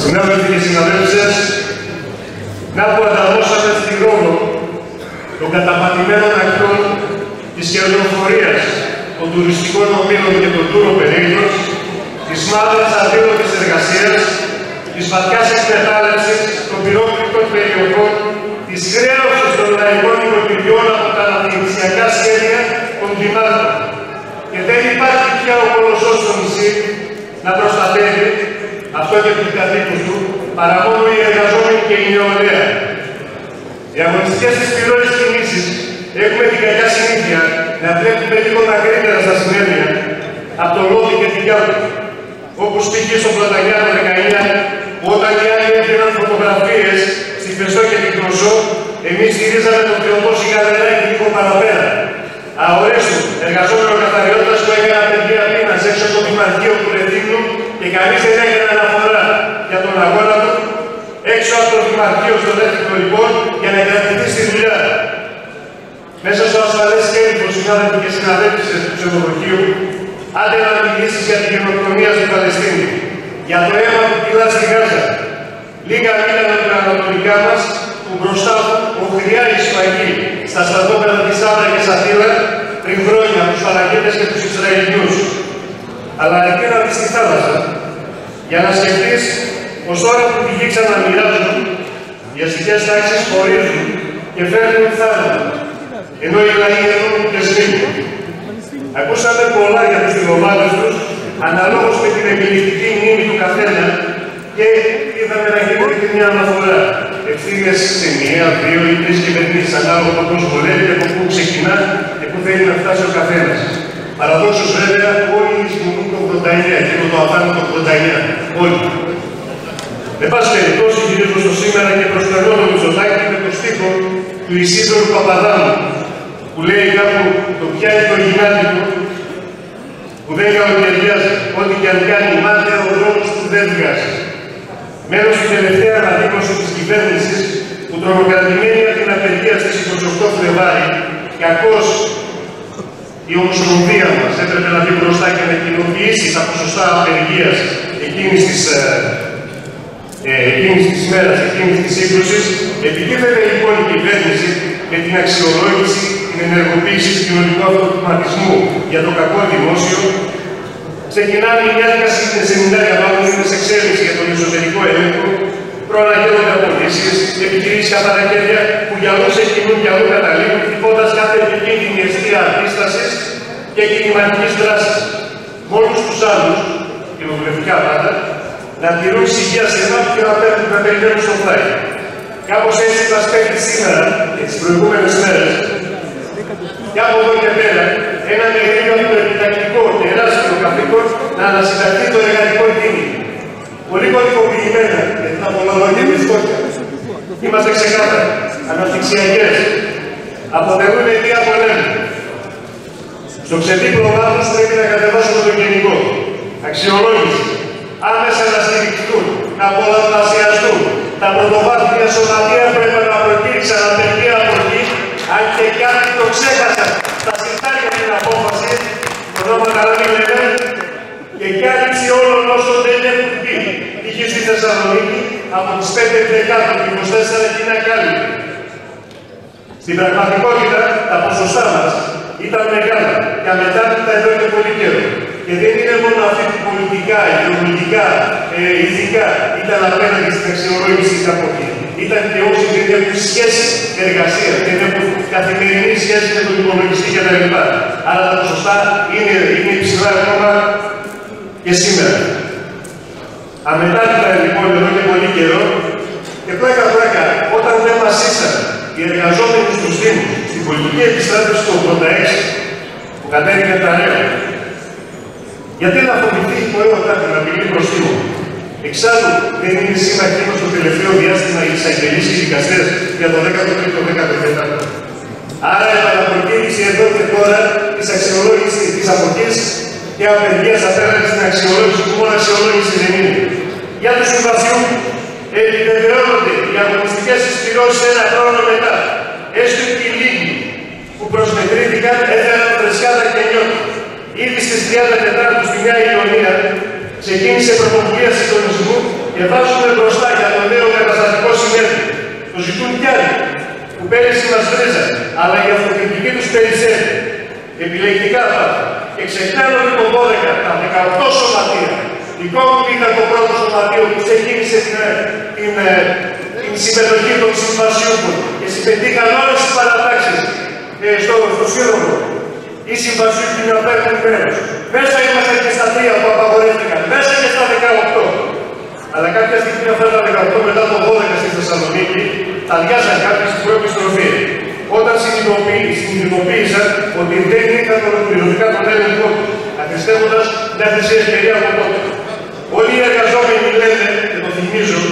Συνάδελφοι και συναδέλφισες, να που ανταμώσαμε στη ρόλο των καταπατημένων ακτών της κερδοφορίας, των τουριστικών ομίλων και των tour operators, της μαύρης αδήλωτης εργασίας, της βαθιάς εκμετάλλευσης των πυρόκλητων περιοχών, της χρέωσης των λαϊκών οικοκυριών από τα αναπτυξιακά σχέδια των κλιμάτων. Και δεν υπάρχει πια ο κολοσσός στο νησί να προστατεύει, αυτό και τους κατοίκους του, παρά μόνο οι εργαζόμενοι και η νεολαία. Οι αγωνιστικές εισπυρώνες κινήσεις έχουμε την κακιά συνήθεια να βλέπουμε λίγο μακρύτερα στα συνέδρια από το Λόφι και την Κιάλτα. Όπως πήγε στο Πλατανιά το 19, όταν οι άλλοι έπαιρναν φωτογραφίες στη Φεστό και την Κροσό, εμείς γυρίζαμε τον Θεοδό Σιγαδεράκη λίγο παραπέρα. Αορέστου, εργαζόμενο καθαριότητας που έκανε απεργία πείνας έξω από το Δημαρχείο του Ρεθύμνου και κανείς δεν έκανε αναφορά για τον αγώνα του έξω από το Δημαρχείο στο Ρεθύμνο λοιπόν για να κρατηθεί στη δουλειά. Μέσα στο ασφαλές κέντρο, συνάδελφοι και συναδέλφισες του ξενοδοχείου, άντε να μιλήσεις για την γενοκτονία στην Παλαιστίνη, για το αίμα που κυλά στη Γάζα. Λίγα μίλια από τα ανατολικά μας που μπροστά του οχριά η σφαγή στα στρατόπεδα της Άβρα και Σαφίλα πριν χρόνια τους Παλαγίτες και τους Ισραηλινούς. Αλλά αρκεί να δεις στη θάλασσα για να σκεφτείς πως τώρα που τη γη ξαναμοιράζουν, οι αστικές τάξεις χωρίζουν και φέρνουν θάνατο, ενώ οι λαοί ενώνουν και σβήνουν. Ακούσαμε πολλά για τους τηλεοπάτες τους, αναλόγως με την επιληπτική μνήμη του καθένα και είδαμε να γίνεται και μια αναφορά. Ευθύνες σε μία, δύο ή τρεις κυβερνήσεις ανάλογα με πώς βολεύει και από πού ξεκινά και πού θέλει να φτάσει ο καθένας. Παραδόξως βέβαια, όλοι λησμονούν το 89, εκείνο το αθάνατο 89. Όλοι. Εν πάση περιπτώσει, γυρίζω στο σήμερα και προσπερνώ το Μητσοτάκη με το στίχο του Ισίδωρου Παπαδάμου, που λέει κάπου το πιάνει το γυνάτι του, που δεν καλοκαιριάζει, ό,τι και αν κάνει, μάταια ο δρόμος του δεν βγάζει. Μένω στην τελευταία αναδείγνωση της κυβέρνησης που τρομοκρατημένη από την απεργία στις 28 Φλεβάρι, κακώς η Ομοσπονδία μας έπρεπε να βγει μπροστά και να κοινοποιήσει τα ποσοστά απεργίας εκείνης της μέρας, εκείνης της σύγκρουσης, επιτίθεται λοιπόν η κυβέρνηση με την αξιολόγηση, την ενεργοποίηση του κοινωνικού αυτοματισμού για το κακό δημόσιο. Ξεκινάνε οι διάδικαση σεμινάρια μάλλον είναι σε εξέλιξη για τον εσωτερικό έλεγχο, προαναγγέλλονται απολύσεις, επιχειρήσεις κατά τα χέρια που για αλλού ξεκινούν και αλλού καταλήγουν, χτυπώντας κάθε επικίνδυνη αιστεία αντίστασης και κινηματικής δράσης. Με όλους τους άλλους, κοινοβουλευτικά πάντα, να τηρούν ησυχία σε εμάς και να περιμένουν στο φλάκι. Κάπως έτσι μας παίρνει σήμερα και τις προηγούμενες μέρες. Και από εδώ και πέρα, ένα μερίδιο από το επιτακτικό τεράστιο καθήκον να ανασυνταχθεί το εργατικό κίνημα. Πολύ κωδικοποιημένα, γιατί τα πολλολογία φτώχεια. Είμαστε ξεκάθαροι, αναπτυξιακές. Αποτελούν αιτία πολέμου. Στο ξεδίπλωμά τους πρέπει να κατεβάσουμε το γενικό. Αξιολόγηση. Άμεσα να στηριχθούν, να πολλαπλασιαστούν. Τα πρωτοβάθμια σωματεία πρέπει να προκήρυξαν απεργία από εκεί, αν και κάποιοι το ξέχασαν. Τα συντάρια την απόφαση, ονόματα να μην λένε, και κάλυψη όλων όσων δεν έχουν πει. Είχε στη Θεσσαλονίκη από τις 5 Δεκάτου και 24 κοινά κάλυπη. Στην πραγματικότητα, τα ποσοστά μας ήταν μεγάλα και αμετάκλητα εδώ και πολύ καιρό. Και δεν είναι μόνο αυτή που πολιτικά, ιδεολογικά, ηθικά ήταν απέναντι στην αξιολόγηση της αποφύγης. Ήταν και όσοι δεν έχουν σχέση εργασία, δεν έχουν καθημερινή σχέση με τον υπολογιστή κτλ. Άρα τα ποσοστά είναι υψηλά ακόμα και σήμερα. Αμετάκλητα λοιπόν εδώ και πολύ καιρό και πλάκα όταν δεν μας ήσαν οι εργαζόμενοι στους Δήμους στην πολιτική επιστράτευση του 86 που κατέβηκε τα νέα. Γιατί να φοβηθεί το ΕΟΤΑΚ να μιλεί προστήμο. Εξάλλου δεν είναι σύμμαχοι μας το τελευταίο διάστημα οι εισαγγελείς και οι δικαστές για το 13ο-14ο. Άρα η επαναπροκήρυξη εδώ και τώρα της αξιολόγησης της αποχής και απεργίας απέναντι στην αξιολόγηση που μόνο αξιολόγηση δεν είναι. Για τους συμβασιούς επιβεβαιώνονται οι αγωνιστικές εισπυρώσεις ένα χρόνο μετά. Έστω και οι λίγοι που προσμετρήθηκαν έφεραν φρεσκάτα και νιώτη. Ήδη στις 30 Τετάρτου στη Νέα Ιωνία ξεκίνησε πρωτοβουλία συντονισμού και βάζουμε μπροστά για το νέο καταστατικό συνέδριο. Το ζητούν κι άλλοι, που πέρυσι μας βρίζανε, αλλά η αυτοκριτική τους περισσεύει. Επιλεκτικά πάντα. Και ξεχνάνε ότι το 12, τα 18 σωματεία, η κόμμα ήταν το πρώτο σωματείο που ξεκίνησε την συμμετοχή των συμβασιών και συμμετείχαν όλες τις παρατάξεις στο Σύλλογο. Οι συμβασιούχοι να παίρνουν μέρος. Μέσα είμαστε και στα 3 που απαγορεύτηκαν. Μέσα και στα 18. Αλλά κάποια στιγμή αυτά τα 18 μετά το 12 στη Θεσσαλονίκη, τα διάσαν κάποιοι στην πρώτη στροφή. Όταν συνειδητοποίησαν ότι δεν είχαν ολοκληρωτικά τον έλεγχο του, αχρηστεύοντας μια χρυσή ευκαιρία από τότε. Όλοι οι εργαζόμενοι λένε, και το θυμίζω,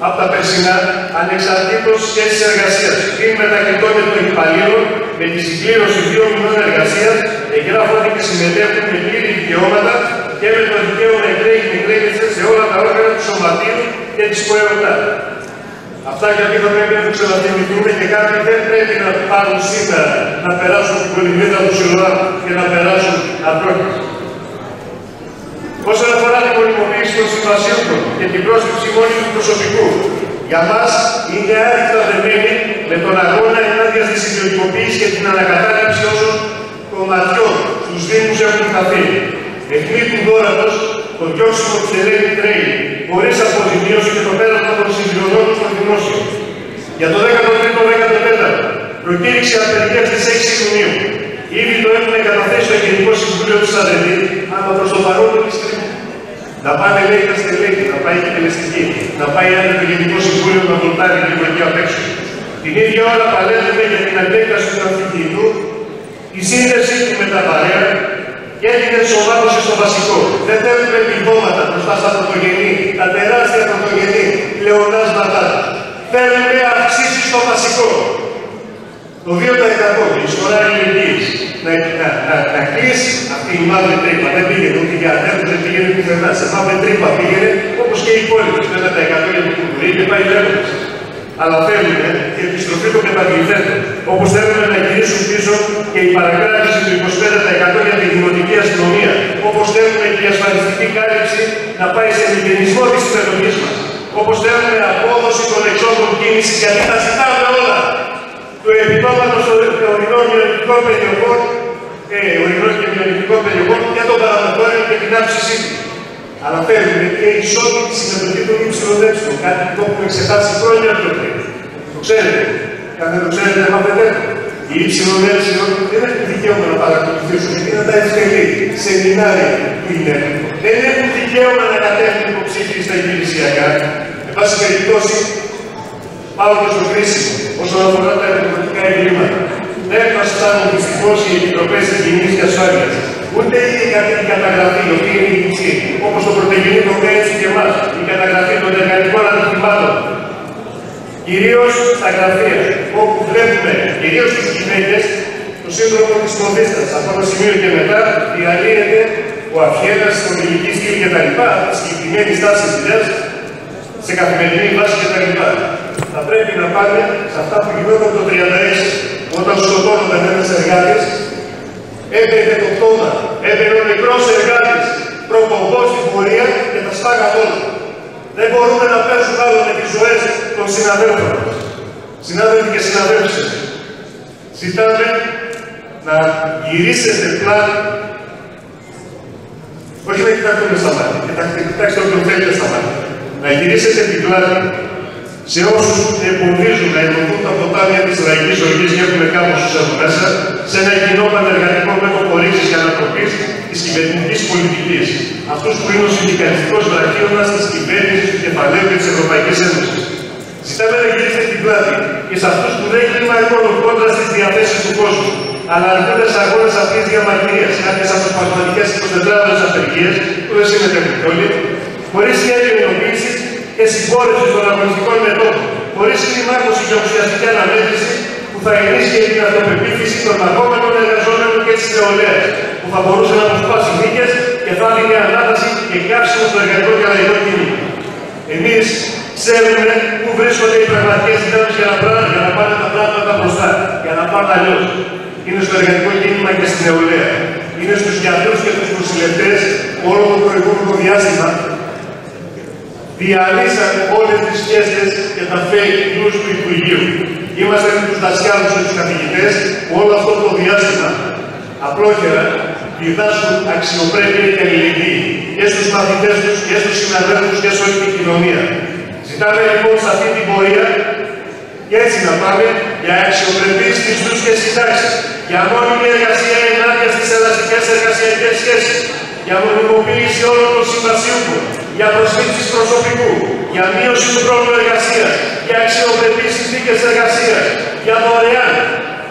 από τα περσινά, ανεξαρτήτως σχέσης εργασίας. Είναι μετακριτώνεται των υπαλλήλων με τη συμπλήρωση 2 μηνών εργασίας, εγγράφονται και συμμετέχουν με πλήρη δικαιώματα και με το δικαίωμα εκλέγεται σε όλα τα όργανα του σωματείου και της ΠΟΕΟΤΑ. Αυτά γιατί θα πρέπει να το ξαναθυμηθούμε και κάποιοι δεν πρέπει να πάρουν σήμερα να περάσουν την κολυμβίδα του ΣΥΛΟΑ και να περάσουν απρόκειτα. Όσον αφορά την πολυμοποίηση των συμβασίων και την πρόσληψη μόνη του προσωπικού, για μας είναι άρρηκτα δεμένη με τον αγώνα ενάντια στη ιδιωτικοποίηση και την ανακατάληψη όσων κομματιών στους Δήμους έχουν χαθεί. Εχμή του δόρατος, το διώξιμο της Ελένη Τρέη, χωρίς αποζημίωση και το πέρασμα των συμπληρωνόντων στο δημόσιο. Για το 13ο-14ο, προκήρυξη απεργίας στις 6 Ιουνίου. Ήδη το έχουν καταθέσει στο Γενικό Συμβούλιο του Σαδρετή, αλλά προς το παρόν το επιστρέφουν. Να πάνε λέει τα στελέχη, να πάει η εκτελεστική, να πάει άλλο το Γενικό Συμβούλιο να βολτάρει λίγο εκεί απ' έξω. Την ίδια ώρα παλεύουμε για την αντέκταση του Αμφιτινού, η σύνδεση του με τα παρέα και την ενσωμάτωση στο βασικό. Δεν θέλουμε επιδόματα μπροστά στα πρωτογενή, τα τεράστια πρωτογενή, πλεονάσματά. Θέλουμε αυξήσεις στο βασικό. Το 2% η εισφορά ελληνικής να κλείσει αυτή η μαύρη τρύπα. Δεν πήγαινε ούτε για αδέρφους, δεν πήγαινε πουθενά. Σε μαύρη τρύπα πήγαινε όπως και οι υπόλοιποι. 5% για το κουμπουρί και πάει λέγοντας. Αλλά θέλουμε και επιστροφή των καταγγελθέντων. Όπως θέλουμε να γυρίσουν πίσω και η παρακράτηση του 25% για τη δημοτική αστυνομία. Όπως θέλουμε και η ασφαλιστική κάλυψη να πάει σε μηδενισμό της συμμετοχής μας. Όπως θέλουμε απόδοση των εξόδων κίνησης, γιατί τα ζητάμε όλα. Του επιδόματος ορεινών μειονεκτικών περιοχών για τον παραμετώριο και την αύξησή του. Αλλά θέλουμε και ισότιμη συμμετοχή των υψηλοδέψεων, κάτι που έχουμε εξετάσει χρόνια πιο πριν. Το ξέρετε. Και αν δεν το ξέρετε, μάθετε το. Οι υψηλοδέψεων δεν έχουν δικαίωμα να παρακολουθήσουν, είναι τα ευκαιρία, σεμινάρια που είναι. Δεν έχουν δικαίωμα να κατέβουν υποψήφιοι στα υπηρεσιακά. Εν πάση περιπτώσει, πάω και στο κρίσιμο, όσον αφορά τα επαγγελματικά εγκλήματα. Δεν μας φτάνουν δυστυχώς οι επιτροπές υγιεινής και ασφάλειας. Ούτε η καταγραφή, η οποία είναι ειδική, όπως το πρωτογενή τομέα έτσι και εμάς, η καταγραφή των εργατικών ατυχημάτων. Κυρίως στα γραφεία, όπου βλέπουμε, κυρίως στις γυναίκες, το σύνδρομο της ποδίστας. Από το σημείο και μετά διαλύεται ο αυχένας, η οδηγική στήλη κτλ. Τη συγκεκριμένη στάση δουλειάς, σε καθημερινή βάση κτλ. Θα πρέπει να πάμε σε αυτά που γινόταν το 1936, όταν σκοτώνονταν ένας εργάτης, έμπαινε το πτώμα, έμπαινε ο νεκρός εργάτης, προπομπός στην πορεία και τα σπάγαν όλα. Δεν μπορούμε να παίζουμε άλλο με τις ζωές των συναδέλφων μας. Συνάδελφοι και συναδέλφοι, ζητάμε να γυρίσετε πλάτη, όχι να κοιτάξετε στα μάτια, κοιτάξτε ό,τι θέλετε στα μάτια. Να γυρίσετε την πλάτη σε όσους εμποδίζουν να ενωθούν τα ποτάμια της λαϊκής οργής και έχουν κάμωσους εδώ μέσα, σε ένα κοινό πανεργατικό μέτωπο ρήξης και ανατροπής της κυβερνητικής πολιτικής. Αυτούς που είναι ο συνδικαλιστικός βραχίωνας της κυβέρνησης του κεφαλαίου και της Ευρωπαϊκής Ένωσης. Ζητάμε να γυρίσετε την πλάτη και σε αυτούς που δεν κλείνουν μόνο κόντρα στις διαθέσεις του κόσμου, αλλά αρκούνται σε αγώνες αυτής διαμαρτυρίας, κάποιες αποσπασματικές 24ωρες απεργίες, που δεν συμμετέχουν όλοι, χωρίς σχέδιο ενοποίησης και συμπόρευση των αγωνιστικών μετώπων, χωρίς κλιμάκωση και ουσιαστική αναμέτρηση που θα ενίσχυε την αυτοπεποίθηση των αγόμενων εργαζόμενων και της νεολαίας, που θα μπορούσε να αποσπάσει νίκες και θα δίνει ανάταση και κάψιμο στο εργατικό και λαϊκό κίνημα. Εμείς ξέρουμε πού βρίσκονται οι πραγματικές δυνάμεις για να πάνε τα πράγματα μπροστά, για να πάνε αλλιώς. Είναι στο εργατικό κίνημα και στην νεολαία. Είναι στους γιατρούς και τους νοσηλευτές όλο το προηγούμενο διάστημα. διαλύσανε όλες τις σκέψεις και τα fake news του Υπουργείου. Είμαστε με τους δασκάλους και τους καθηγητές που όλο αυτό το διάστημα απλόχερα διδάσκουν αξιοπρέπεια και αλληλεγγύη και στους μαθητές τους και στους συναδέλφους και σε όλη την κοινωνία. Ζητάμε λοιπόν σε αυτή την πορεία και έτσι να πάμε για αξιοπρεπείς μισθούς και συντάξεις, για μόνιμη εργασία ενάντια στις ελαστικές εργασιακές σχέσεις, για μονιμοποίηση όλων των συμβασιούχων, για προσλήψεις προσωπικού, για μείωση του χρόνου εργασίας, για αξιοπρεπείς συνθήκες εργασίας, για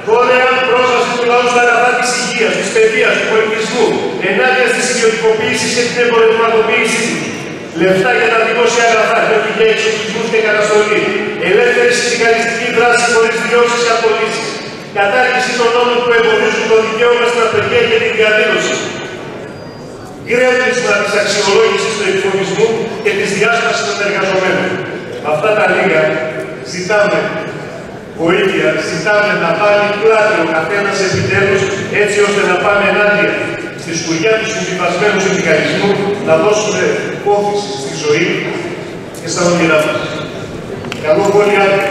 δωρεάν πρόσβαση του λαού στα αγαθά της υγείας, της παιδείας, του πολιτισμού, ενάντια στις ιδιωτικοποίησεις και την εμπορευματοποίησή τους. Λεφτά για τα δημόσια αγαθά και όχι για εξοπλισμούς και καταστολή. Ελεύθερη συνδικαλιστική δράση χωρίς δηλώσεις και απολύσεις. Κατάργηση των νόμων που εμποδίζουν το δικαίωμα στην απεργία και την διαδήλωση. Γκρέμισμα της αξιολόγησης του εκφοβισμού και της διάσπασης των εργαζομένων. Αυτά τα λίγα ζητάμε βοήθεια, ζητάμε να βάλει πλάτη ο καθένας επιτέλους, έτσι ώστε να πάμε ενάντια στη σκουριά του συμβιβασμένου συνδικαλισμού, να δώσουμε όθηση στη ζωή και στα όνειρά μας. Καλό πολύ αύριο.